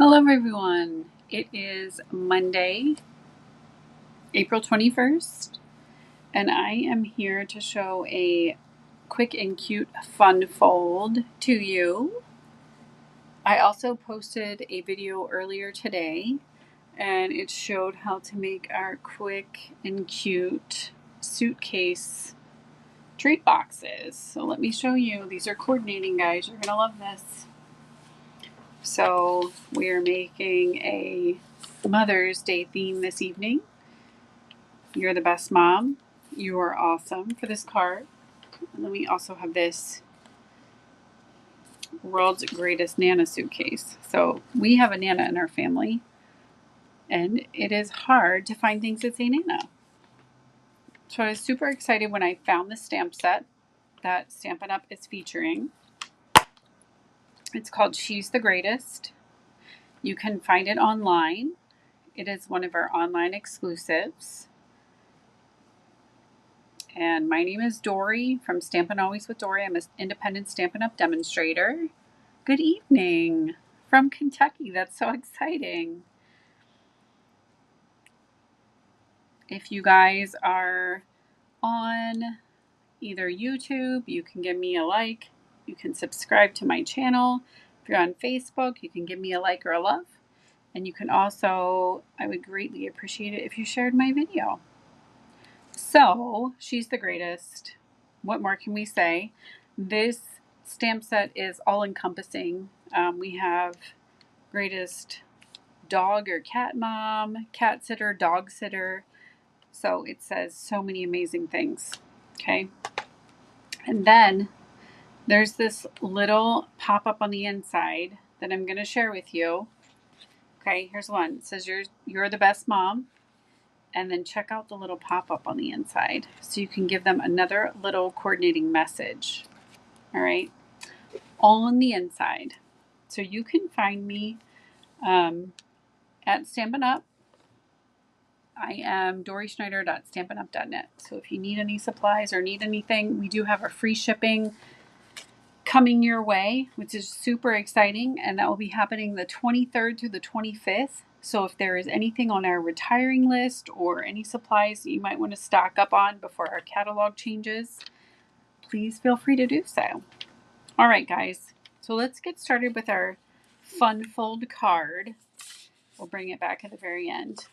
Hello everyone. It is Monday, April 21st, and I am here to show a quick and cute fun fold to you. I also posted a video earlier today and it showed how to make our quick and cute suitcase treat boxes. So let me show you. These are coordinating, guys. You're going to love this. So we are making a Mother's Day theme this evening. You're the best mom. You are awesome for this card. And then we also have this World's Greatest Nana suitcase. So we have a Nana in our family, and it is hard to find things that say Nana. So I was super excited when I found the stamp set that Stampin' Up! Is featuring. It's called She's the Greatest. You can find it online. It is one of our online exclusives. And my name is Dory from Stampin' Always with Dory. I'm an independent Stampin' Up! Demonstrator. Good evening from Kentucky. That's so exciting. If you guys are on either YouTube, you can give me a like. You can subscribe to my channel. If you're on Facebook, you can give me a like or a love. And you can also, I would greatly appreciate it if you shared my video. So, She's the Greatest. What more can we say? This stamp set is all encompassing. We have greatest dog or cat mom, cat sitter, dog sitter. So it says so many amazing things. Okay. And then there's this little pop up on the inside that I'm going to share with you. Okay. Here's one. It says you're the best mom. And then check out the little pop-up on the inside so you can give them another little coordinating message. All right. All on the inside. So you can find me at Stampin' Up. I am doryschneider.stampinup.net. So if you need any supplies or need anything, we do have a free shipping coming your way, which is super exciting. And that will be happening the 23rd through the 25th. So if there is anything on our retiring list or any supplies that you might want to stock up on before our catalog changes, please feel free to do so. All right, guys. So let's get started with our fun fold card. We'll bring it back at the very end.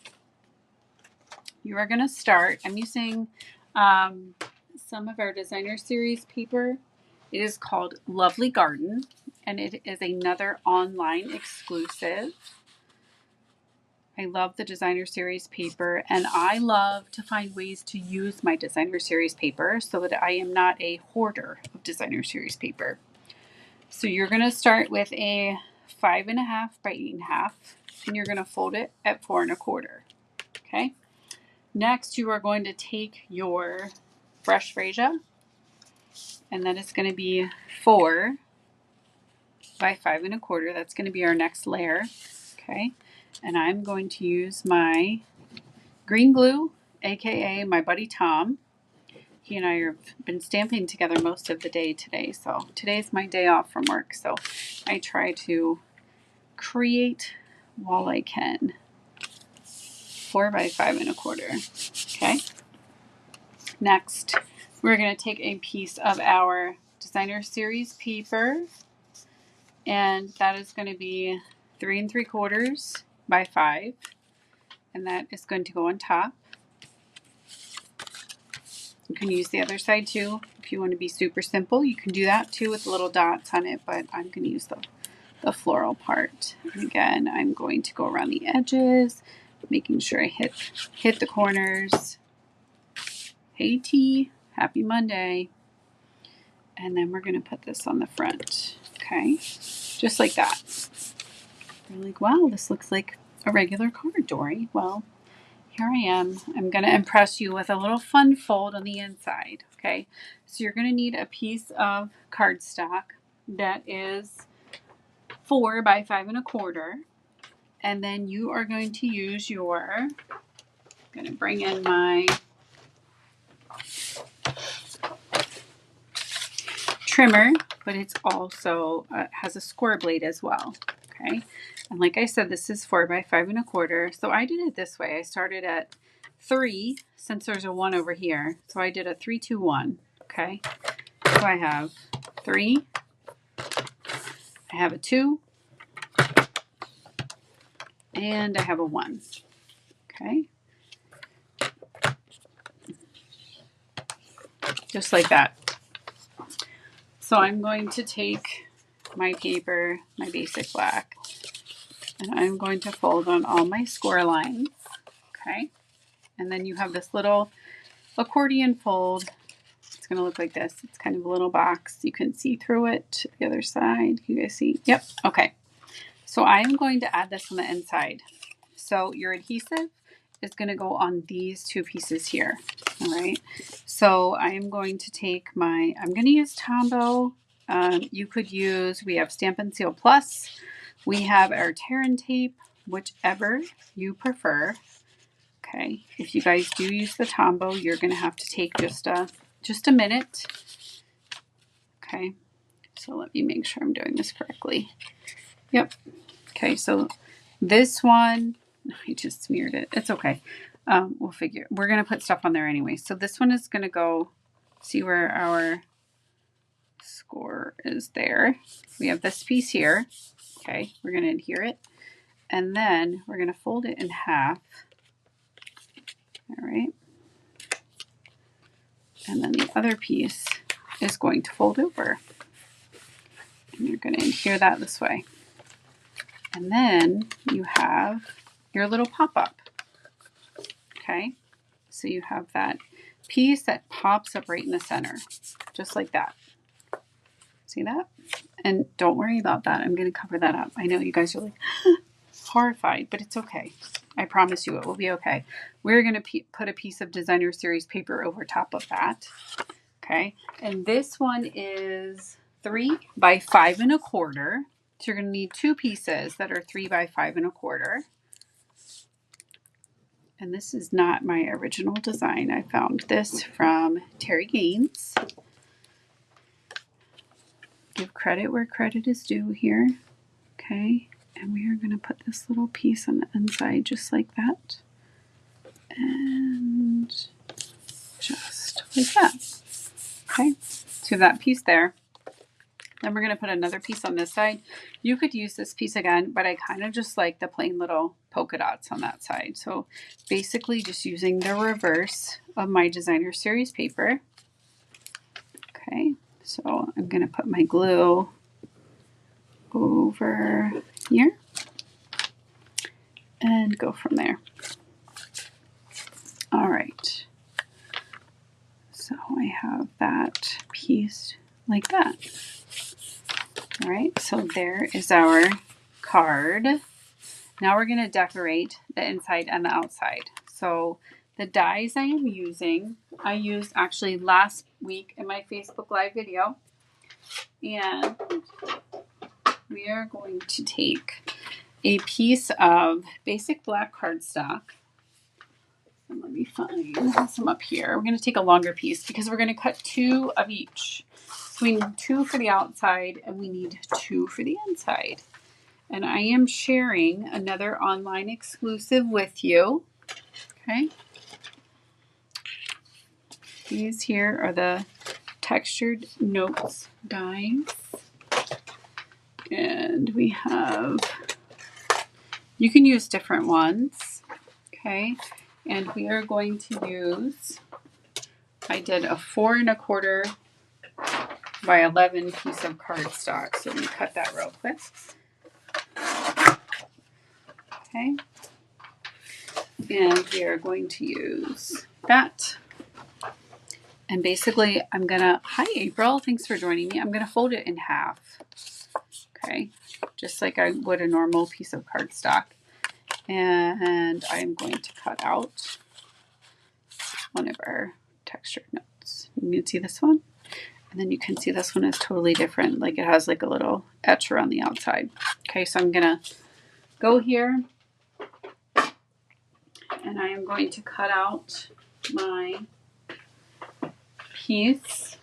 You are going to start. I'm using some of our designer series paper. It is called Lovely Garden, and it is another online exclusive. I love the designer series paper, and I love to find ways to use my designer series paper so that I am not a hoarder of designer series paper. So you're going to start with a 5.5 by 8.5, and you're going to fold it at 4 1/4. Okay. Next, you are going to take your fresh freesia, and that is going to be 4 by 5 1/4. That's going to be our next layer. Okay. And I'm going to use my green glue, aka my buddy Tom. He and I have been stamping together most of the day today. So today's my day off from work. So I try to create while I can. 4 by 5 1/4. Okay. Next, we're going to take a piece of our designer series paper, and that is going to be 3 3/4 by 5, and that is going to go on top. You can use the other side too. If you want to be super simple, you can do that too with little dots on it, but I'm going to use the floral part. And again, I'm going to go around the edges, making sure I hit the corners. Hey T, happy Monday. And then we're going to put this on the front. Okay, just like that. You're like, wow, this looks like a regular card, Dory. Well, here I am. I'm going to impress you with a little fun fold on the inside. Okay, so you're going to need a piece of cardstock that is 4 by 5 1/4. And then you are going to use your, I'm going to bring in my trimmer, but it's also has a square blade as well. Okay, And like I said, this is 4 by 5 1/4. So I did it this way. I started at 3, since there's a 1 over here. So I did a 3, 2, 1. Okay. So I have 3, I have a 2, and I have a 1. Okay. Just like that. So I'm going to take my paper, my basic black, and I'm going to fold on all my score lines. Okay. And then you have this little accordion fold. It's going to look like this. It's kind of a little box. You can see through it to the other side. Can you guys see? Yep. Okay. So I'm going to add this on the inside. So your adhesive is going to go on these 2 pieces here. All right. So I am going to take I'm going to use Tombow. You could use, we have Stampin' Seal Plus. We have our Terran tape, whichever you prefer. Okay. If you guys do use the Tombow, you're going to have to take just a minute. Okay. So let me make sure I'm doing this correctly. Yep. Okay. So this one, I just smeared it. It's okay. We'll figure. We're going to put stuff on there anyway. So this one is going to go, see where our score is there. We have this piece here. Okay. We're going to adhere it. And then we're going to fold it in half. All right. And then the other piece is going to fold over. And you're going to adhere that this way. And then you have your little pop-up. Okay. So you have that piece that pops up right in the center, just like that. See that? And don't worry about that. I'm going to cover that up. I know you guys are like horrified, but it's okay. I promise you it will be okay. We're going to put a piece of Designer Series paper over top of that. Okay. And this one is 3 by 5 1/4. So you're going to need 2 pieces that are 3 by 5 1/4. And this is not my original design. I found this from Terry Gaines. Give credit where credit is due here. Okay. And we are going to put this little piece on the inside just like that. And just like that. Okay. So that piece there. Then we're going to put another piece on this side. You could use this piece again, but I kind of just like the plain little polka dots on that side. So basically just using the reverse of my Designer Series paper. Okay. So I'm going to put my glue over here and go from there. All right. So I have that piece like that. All right. So there is our card. Now we're going to decorate the inside and the outside. So the dies I am using, I used actually last week in my Facebook Live video. And we are going to take a piece of basic black cardstock. And let me find some up here. We're going to take a longer piece because we're going to cut 2 of each. So we need 2 for the outside and we need 2 for the inside. And I am sharing another online exclusive with you. Okay. These here are the Textured Notes dies. And we have, you can use different ones. Okay. And we are going to use, I did a 4 1/4 by 11 piece of cardstock. So let me cut that real quick. Okay. And we are going to use that. And basically I'm gonna, hi April, thanks for joining me. I'm gonna fold it in half. Okay. Just like I would a normal piece of cardstock. And I'm going to cut out one of our textured notes. You can see this one. And then you can see this one is totally different. Like it has like a little etch around the outside. Okay, so I'm gonna go here and I am going to cut out my piece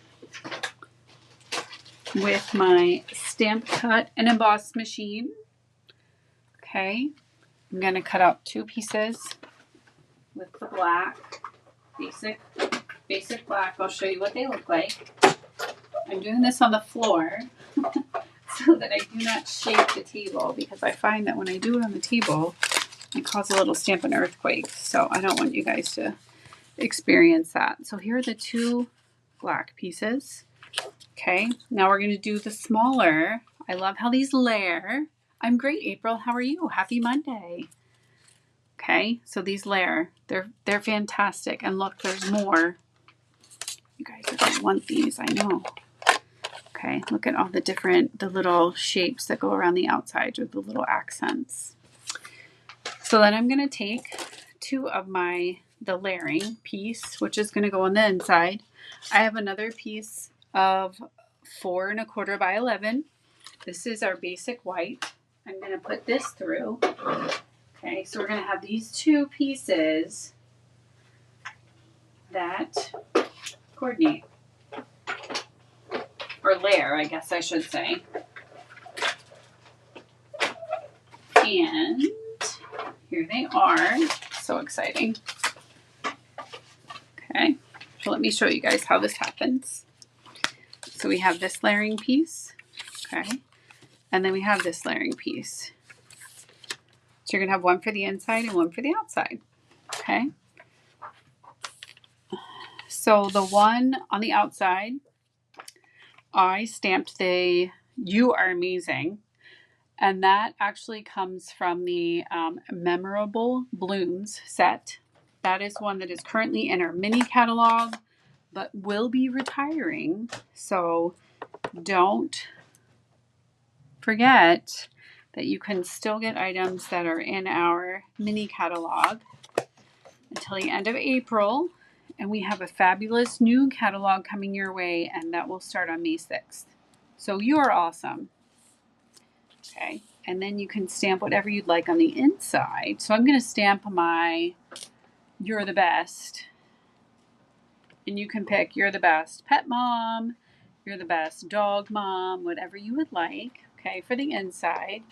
with my Stamp Cut and Emboss machine. Okay, I'm going to cut out 2 pieces with the black, basic black. I'll show you what they look like. I'm doing this on the floor so that I do not shake the table, because I find that when I do it on the table, it causes a little Stampin' earthquake. So I don't want you guys to experience that. So here are the 2 black pieces. Okay, now we're going to do the smaller. I love how these layer. I'm great, April. How are you? Happy Monday. Okay, so these layer. They're fantastic. And look, there's more. You guys are going to want these, I know. Okay, look at all the little shapes that go around the outside with the little accents. So then I'm going to take 2 of the layering piece, which is going to go on the inside. I have another piece of 4 1/4 by 11. This is our basic white. I'm going to put this through. Okay, so we're going to have these 2 pieces that coordinate, or layer, I guess I should say. And here they are. So exciting. Okay, so let me show you guys how this happens. So we have this layering piece, okay, and then we have this layering piece. So you're going to have one for the inside and one for the outside, okay? So the one on the outside, I stamped the "You Are Amazing," and that actually comes from the Memorable Blooms set. That is one that is currently in our mini catalog, but will be retiring. So don't forget that you can still get items that are in our mini catalog until the end of April. And we have a fabulous new catalog coming your way, and that will start on May 6th. So you're awesome. Okay, and then you can stamp whatever you'd like on the inside. So I'm going to stamp my "You're the Best." And you can pick "You're the Best Pet Mom," "You're the Best Dog Mom," whatever you would like. Okay, for the inside.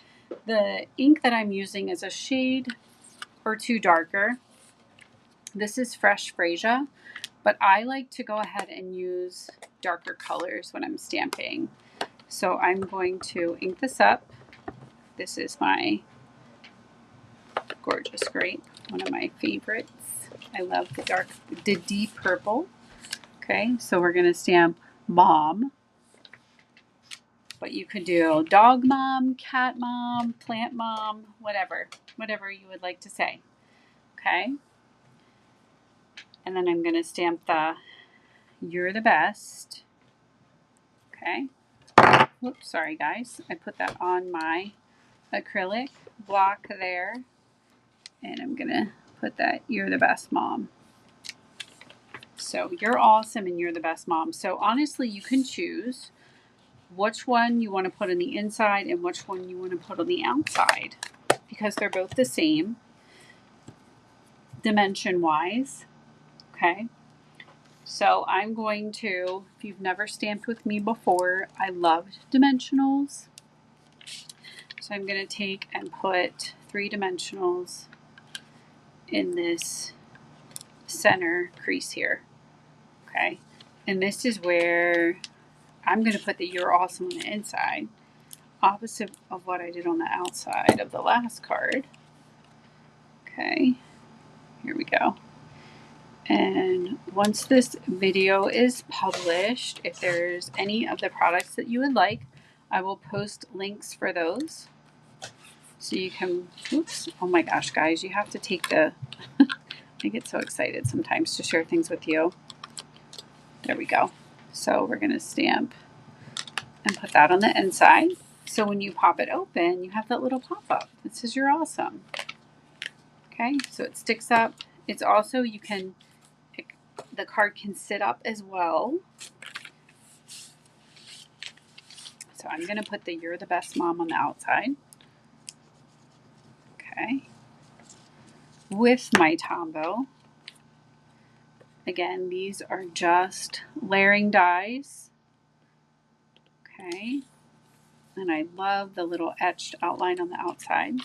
The ink that I'm using is a shade or 2 darker. This is Fresh Freesia, but I like to go ahead and use darker colors when I'm stamping. So I'm going to ink this up. This is my gorgeous grape, one of my favorites. I love the deep purple. Okay, so we're going to stamp Mom. But you could do Dog Mom, Cat Mom, Plant Mom, whatever you would like to say. Okay. And then I'm going to stamp the "You're the Best." Okay. Whoops, sorry guys. I put that on my acrylic block there. And I'm going to put that "You're the Best Mom." So you're awesome and you're the best mom. So honestly, you can choose which one you want to put on the inside and which one you want to put on the outside, because they're both the same dimension wise. Okay. So I'm going to, if you've never stamped with me before, I loved dimensionals. So I'm going to take and put 3 dimensionals in this center crease here. Okay. And this is where I'm going to put the "You're Awesome" on the inside, opposite of what I did on the outside of the last card. Okay. Here we go. And once this video is published, if there's any of the products that you would like, I will post links for those. So you can, oops, oh my gosh, guys, you have to take the, I get so excited sometimes to share things with you. There we go. So we're going to stamp and put that on the inside. So when you pop it open, you have that little pop-up that says "You're awesome." Okay, so it sticks up. It's also, you can, the card can sit up as well. So I'm going to put the "You're the Best Mom" on the outside. Okay. With my Tombow. Again, these are just layering dies. Okay. And I love the little etched outline on the outside.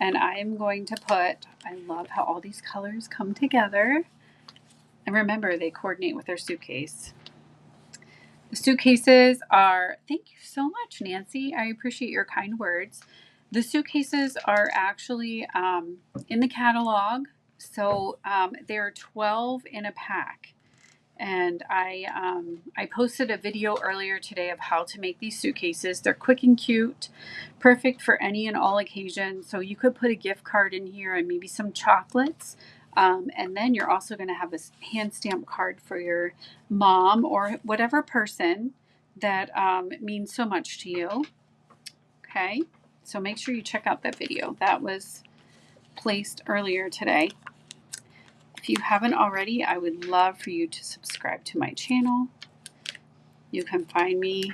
And I am going to put, I love how all these colors come together. And remember, they coordinate with our suitcase. The suitcases are, thank you so much, Nancy. I appreciate your kind words. The suitcases are actually in the catalog. So they're 12 in a pack. And I posted a video earlier today of how to make these suitcases. They're quick and cute, perfect for any and all occasions. So you could put a gift card in here and maybe some chocolates. And then you're also going to have this hand stamp card for your mom or whatever person that means so much to you. Okay, so make sure you check out that video. That was placed earlier today. If you haven't already, I would love for you to subscribe to my channel. You can find me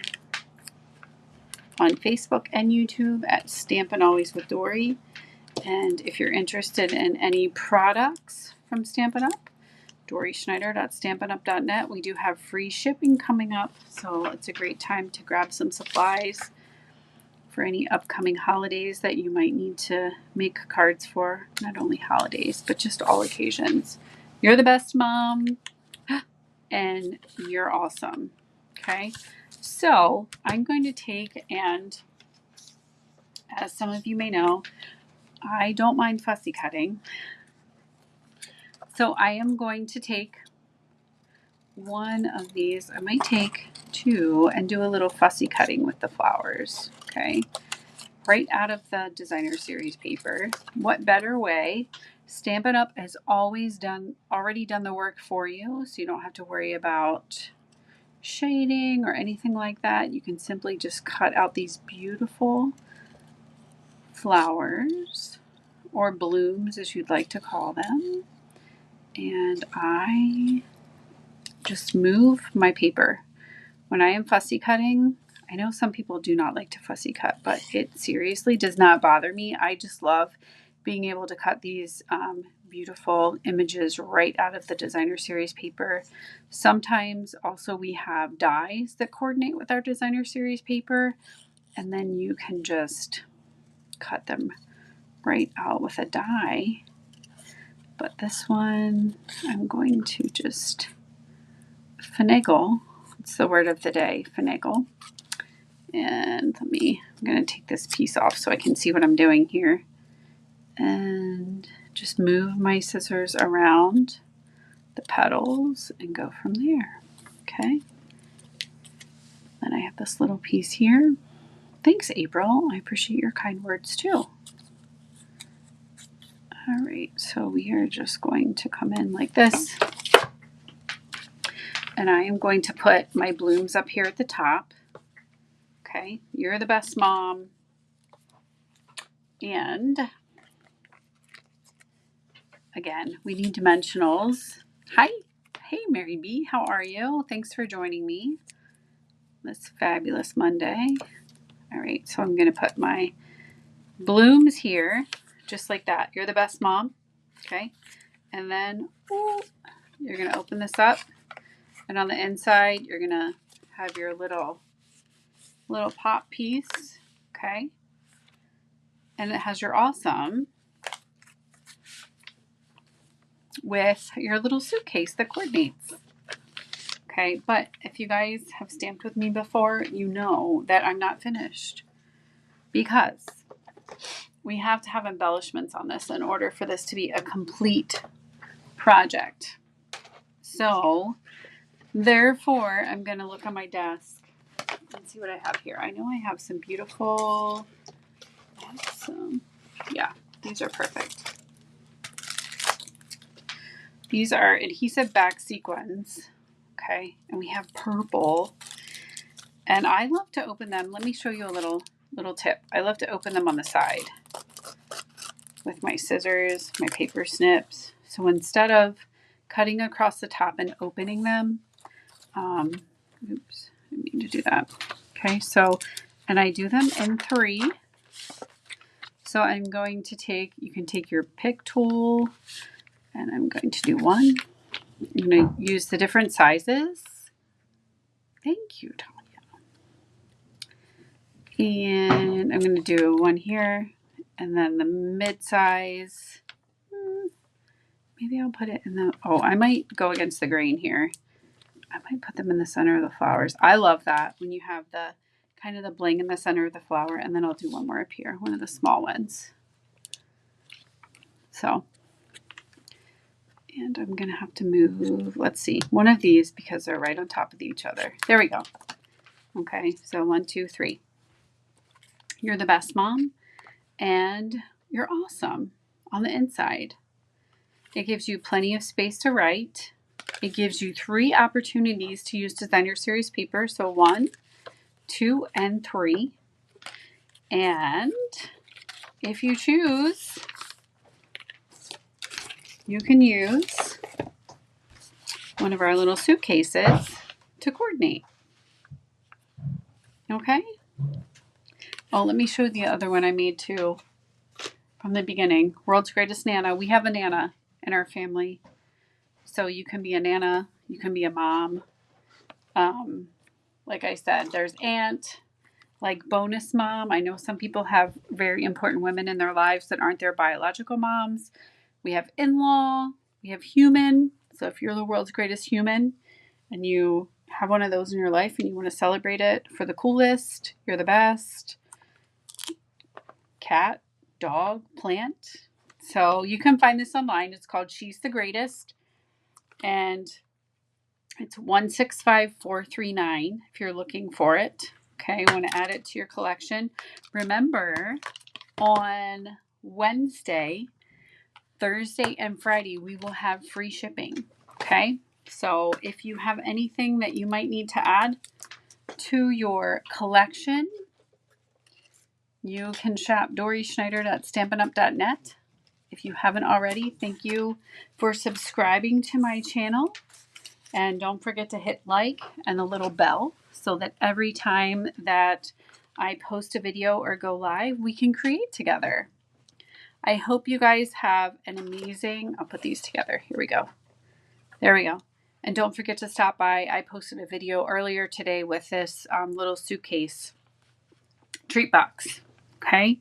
on Facebook and YouTube at Stampin' Always with Dory. And if you're interested in any products from Stampin' Up, DorySchneider.StampinUp.net. We do have free shipping coming up, so it's a great time to grab some supplies for any upcoming holidays that you might need to make cards for. Not only holidays, but just all occasions. You're the best mom, and you're awesome. Okay, so I'm going to take, and as some of you may know, I don't mind fussy cutting. So I am going to take one of these. I might take two and do a little fussy cutting with the flowers. Okay, right out of the designer series paper. What better way? Stampin' Up! Has already done the work for you, so you don't have to worry about shading or anything like that. You can simply just cut out these beautiful flowers or blooms, as you'd like to call them. And I just move my paper. When I am fussy cutting, I know some people do not like to fussy cut, but it seriously does not bother me. I just love being able to cut these beautiful images right out of the designer series paper. Sometimes also we have dies that coordinate with our designer series paper, and then you can just cut them right out with a die. But this one, I'm going to just finagle. It's the word of the day, finagle. And I'm going to take this piece off so I can see what I'm doing here. And just move my scissors around the petals and go from there. Okay. Then I have this little piece here. Thanks, April. I appreciate your kind words too. All right, so we are just going to come in like this. And I am going to put my blooms up here at the top. Okay, you're the best mom. And again, we need dimensionals. Hi. Hey, Mary B. How are you? Thanks for joining me this fabulous Monday. All right, so I'm going to put my blooms here, just like that. You're the best mom. Okay. And then you're going to open this up. And on the inside, you're going to have your little pop piece. Okay. And it has your awesome with your little suitcase that coordinates. Okay, but if you guys have stamped with me before, you know that I'm not finished because we have to have embellishments on this in order for this to be a complete project. So, therefore, I'm going to look on my desk and see what I have here. I know I have some beautiful, yeah, these are perfect. These are adhesive back sequins, okay, and we have purple, and I love to open them. Let me show you a little tip. I love to open them on the side with my scissors, my paper snips. So instead of cutting across the top and opening them, oops, I need to do that. Okay, so, and I do them in 3. So I'm going to take, you can take your pick tool, and I'm going to do 1. I'm going to use the different sizes. Thank you, Tanya. And I'm going to do 1 here And then the mid-size, maybe I'll put it in the, oh, I might go against the grain here. I might put them in the center of the flowers. I love that when you have the kind of the bling in the center of the flower, and then I'll do one more up here, one of the small ones. So, and I'm going to have to move, let's see, one of these because they're right on top of each other. There we go. Okay, so 1, 2, 3. You're the best mom, and you're awesome on the inside. It gives you plenty of space to write. It gives you 3 opportunities to use Designer Series paper. So 1, 2, and 3. And if you choose, you can use one of our little suitcases to coordinate. Okay? Oh, let me show you the other one I made too from the beginning. World's Greatest Nana. We have a Nana in our family. So you can be a Nana. You can be a mom. Like I said, there's aunt, like bonus mom. I know some people have very important women in their lives that aren't their biological moms. We have in-law. We have human. So if you're the world's greatest human and you have one of those in your life and you want to celebrate it for the coolest, you're the best. Cat, dog, plant. So you can find this online. It's called She's the Greatest. And it's 165439 if you're looking for it. Okay, I want to add it to your collection. Remember, on Wednesday, Thursday, and Friday, we will have free shipping. Okay, so if you have anything that you might need to add to your collection, you can shop DorySchneider.StampinUp.net. If you haven't already, thank you for subscribing to my channel. And don't forget to hit like and the little bell so that every time that I post a video or go live, we can create together. I hope you guys have an amazing, I'll put these together. Here we go. There we go. And don't forget to stop by. I posted a video earlier today with this little suitcase treat box. Okay.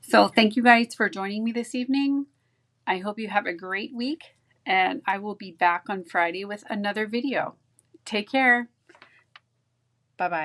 So thank you guys for joining me this evening. I hope you have a great week, and I will be back on Friday with another video. Take care. Bye-bye.